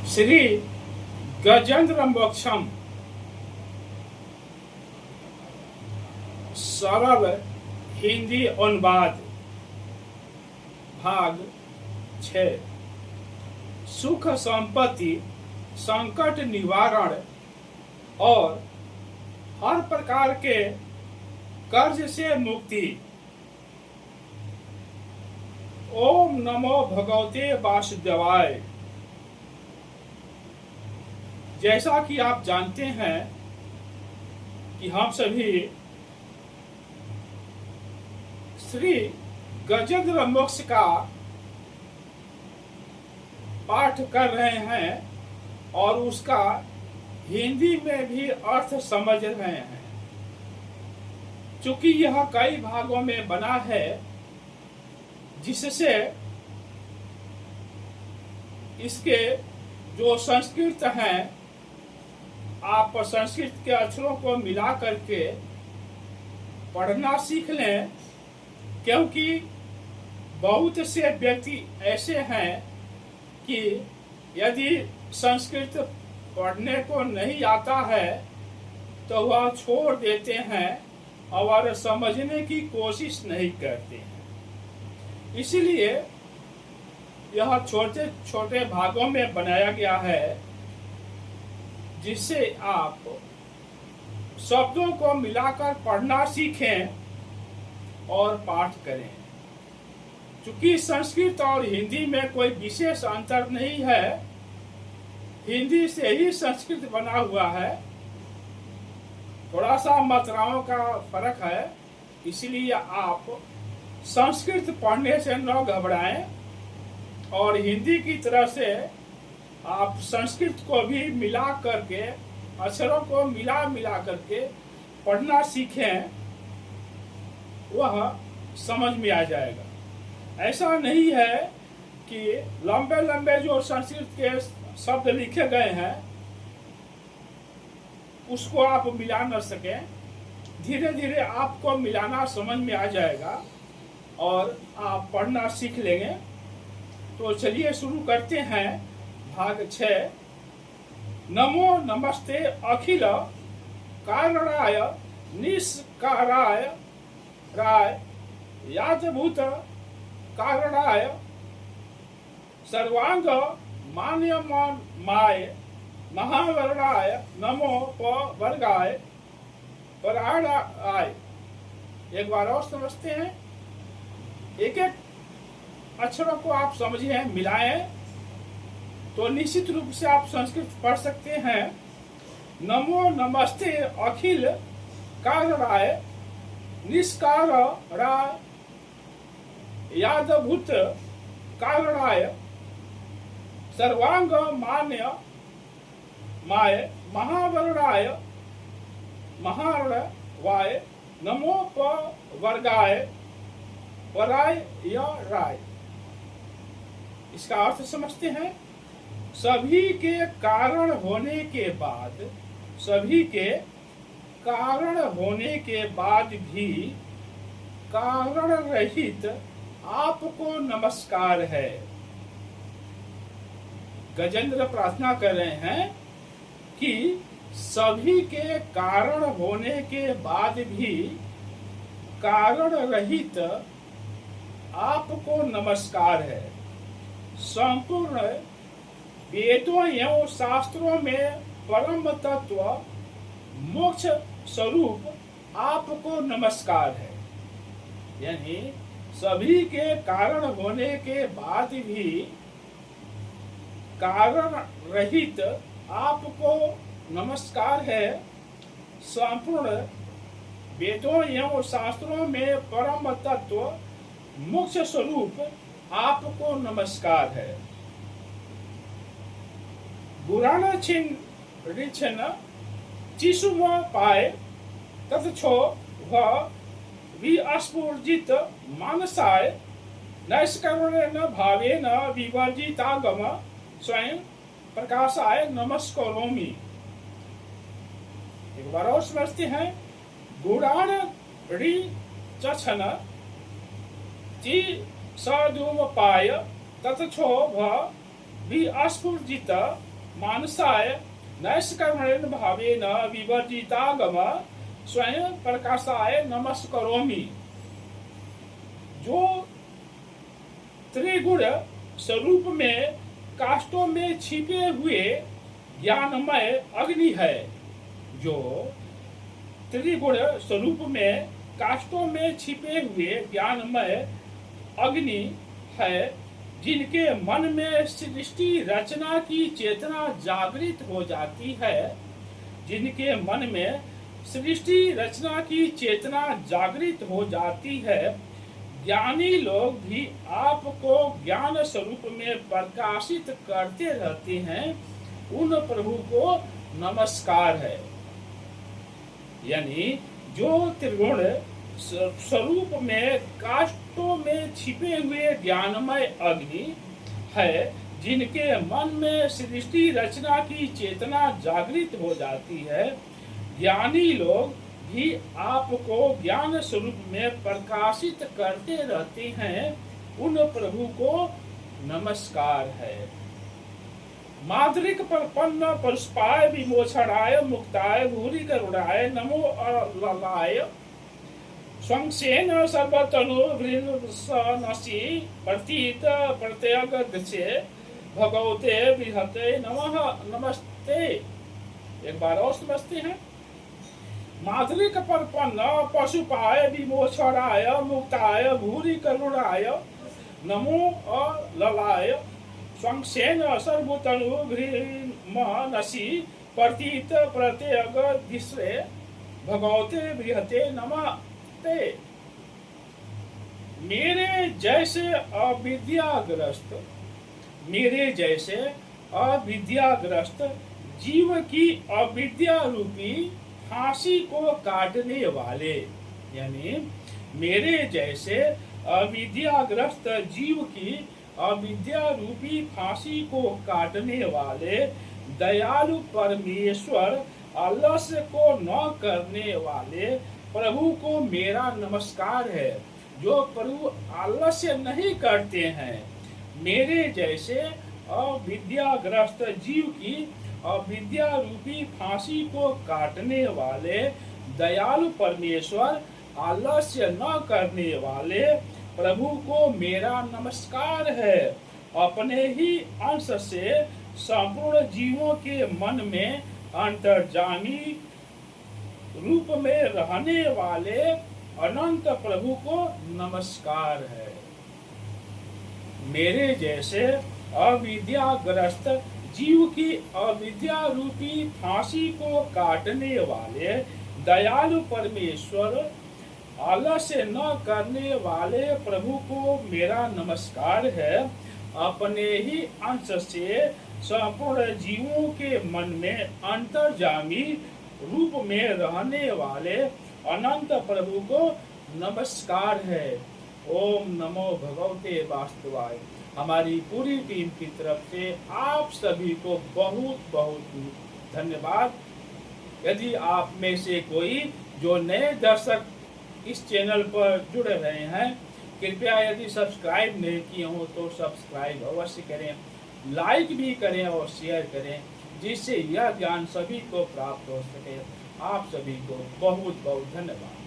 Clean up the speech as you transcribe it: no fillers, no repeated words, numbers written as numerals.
श्री गजेंद्र मोक्षम सरल हिंदी अनुवाद भाग 6। सुख संपत्ति, संकट निवारण और हर प्रकार के कर्ज से मुक्ति। ओम नमो भगवते वासुदेवाय। जैसा कि आप जानते हैं कि हम सभी श्री गजेंद्र मोक्ष का पाठ कर रहे हैं और उसका हिंदी में भी अर्थ समझ रहे हैं। चूंकि यह कई भागों में बना है, जिससे इसके जो संस्कृत हैं, आप संस्कृत के अक्षरों को मिला करके पढ़ना सीख लें, क्योंकि बहुत से व्यक्ति ऐसे हैं कि यदि संस्कृत पढ़ने को नहीं आता है तो वह छोड़ देते हैं और समझने की कोशिश नहीं करते हैं। इसलिए यह छोटे छोटे भागों में बनाया गया है, जिससे आप शब्दों को मिलाकर पढ़ना सीखें और पाठ करें। चूंकि संस्कृत और हिंदी में कोई विशेष अंतर नहीं है, हिंदी से ही संस्कृत बना हुआ है, थोड़ा सा मात्राओं का फर्क है। इसलिए आप संस्कृत पढ़ने से न घबराएं और हिंदी की तरह से आप संस्कृत को भी मिला करके, अक्षरों को मिला करके पढ़ना सीखें, वह समझ में आ जाएगा। ऐसा नहीं है कि लंबे लंबे जो संस्कृत के शब्द लिखे गए हैं उसको आप मिला न सकें। धीरे धीरे आपको मिलाना समझ में आ जाएगा और आप पढ़ना सीख लेंगे। तो चलिए शुरू करते हैं भाग 6। नमो नमस्ते अखिल कारणाय निष्काराय राय यादभूत कारणाय सर्वांग मान्यमान माय महावर्णाय नमो वर्गाय पराणाय। एक बार और समझते हैं, एक एक अक्षरों को आप समझिए, मिलाएं तो निश्चित रूप से आप संस्कृत पढ़ सकते हैं। नमो नमस्ते अखिल कारणाय निष्कार राय यादभूत कारणाय सर्वांग मान्य माय महावर्णाय महार्णवाय नमो वर्गाय वराय या राय। इसका अर्थ समझते हैं। सभी के कारण होने के बाद, सभी के कारण होने के बाद भी कारण रहित आपको नमस्कार है। गजेंद्र प्रार्थना कर रहे हैं कि सभी के कारण होने के बाद भी कारण रहित आपको नमस्कार है। संपूर्ण वेदों एवं शास्त्रों में परम तत्व मोक्ष स्वरूप आपको नमस्कार है। यानी सभी के कारण होने के बाद भी कारण रहित आपको नमस्कार है। संपूर्ण वेदों एवं शास्त्रों में परम तत्व मोक्ष स्वरूप आपको नमस्कार है। बुराना छिन्न रिछन चिसुम पाए तत्छो व विस्फुर्जित मानसाय नैष्कर्मण्येन भावेन विवर्जितागम स्वयं प्रकाशाय नमस्करोमि। एक बार और समझते हैं। गुणान रि चछन ची सदुम पाय तत्छो व विस्फुर्जित मानसाय नैष्कर्मण्येन भावेन विवर्जितागम स्वयं प्रकाशाय नमस्करोमि। जो त्रिगुण स्वरूप में काष्ठों में छिपे हुए ज्ञानमय अग्नि है, जो त्रिगुण स्वरूप में काष्ठों में छिपे हुए ज्ञानमय अग्नि है, जिनके मन में सृष्टि रचना की चेतना जागृत हो जाती है, जिनके मन में सृष्टि रचना की चेतना जागृत हो जाती है, ज्ञानी लोग भी आपको ज्ञान स्वरूप में प्रकाशित करते रहते हैं, उन प्रभु को नमस्कार है। यानी जो त्रिगुण स्वरूप में काष्ठों में छिपे हुए ज्ञानमय अग्नि है, जिनके मन में सृष्टि रचना की चेतना जागृत हो जाती है, ज्ञानी लोग भी आपको ज्ञान स्वरूप में प्रकाशित करते रहते हैं, उन प्रभु को नमस्कार है। माद्रिक प्रपन्न पुष्पाय विमोचनाय मुक्ताय भूरि करुणाय नमो अल्लाय स्वंसेन सर्वतनु वृषनसी प्रतीत प्रत्यग दृश्य भगवते विहते नमः नमस्ते। एक बार और समझते हैं। माद्रिक प्रपन्न पशुपाय विमोचनाय मुक्ताय भूरि करुणाय नमो अल्लाय स्वंसेन सर्वतनु वृषनसी प्रतीत प्रत्यग दृश्य भगवते विहते नमः। मेरे जैसे अविद्याग्रस्त जीव की अविद्या रूपी फांसी को काटने वाले, यानी मेरे जैसे अविद्याग्रस्त जीव की अविद्या रूपी फांसी को काटने वाले दयालु परमेश्वर आलस्य को न करने वाले प्रभु को मेरा नमस्कार है। जो प्रभु आलस्य नहीं करते हैं, मेरे जैसे अविद्याग्रस्त जीव की अविद्या रूपी फांसी को काटने वाले दयालु परमेश्वर आलस्य न करने वाले प्रभु को मेरा नमस्कार है। अपने ही अंश से संपूर्ण जीवों के मन में अंतर्जामी रूप में रहने वाले अनंत प्रभु को नमस्कार है। मेरे जैसे अविद्याग्रस्त जीव की अविद्या रूपी फांसी को काटने वाले दयालु परमेश्वर आलस्य न करने वाले प्रभु को मेरा नमस्कार है। अपने ही अंश से संपूर्ण जीवों के मन में अंतर्जामी रूप में रहने वाले अनंत प्रभु को नमस्कार है। ओम नमो भगवते वासुदेवाय। हमारी पूरी टीम की तरफ से आप सभी को बहुत बहुत धन्यवाद। यदि आप में से कोई जो नए दर्शक इस चैनल पर जुड़ रहे हैं, कृपया यदि सब्सक्राइब नहीं किए हो तो सब्सक्राइब अवश्य करें, लाइक भी करें और शेयर करें, जिससे यह ज्ञान सभी को प्राप्त हो सके। आप सभी को बहुत बहुत धन्यवाद।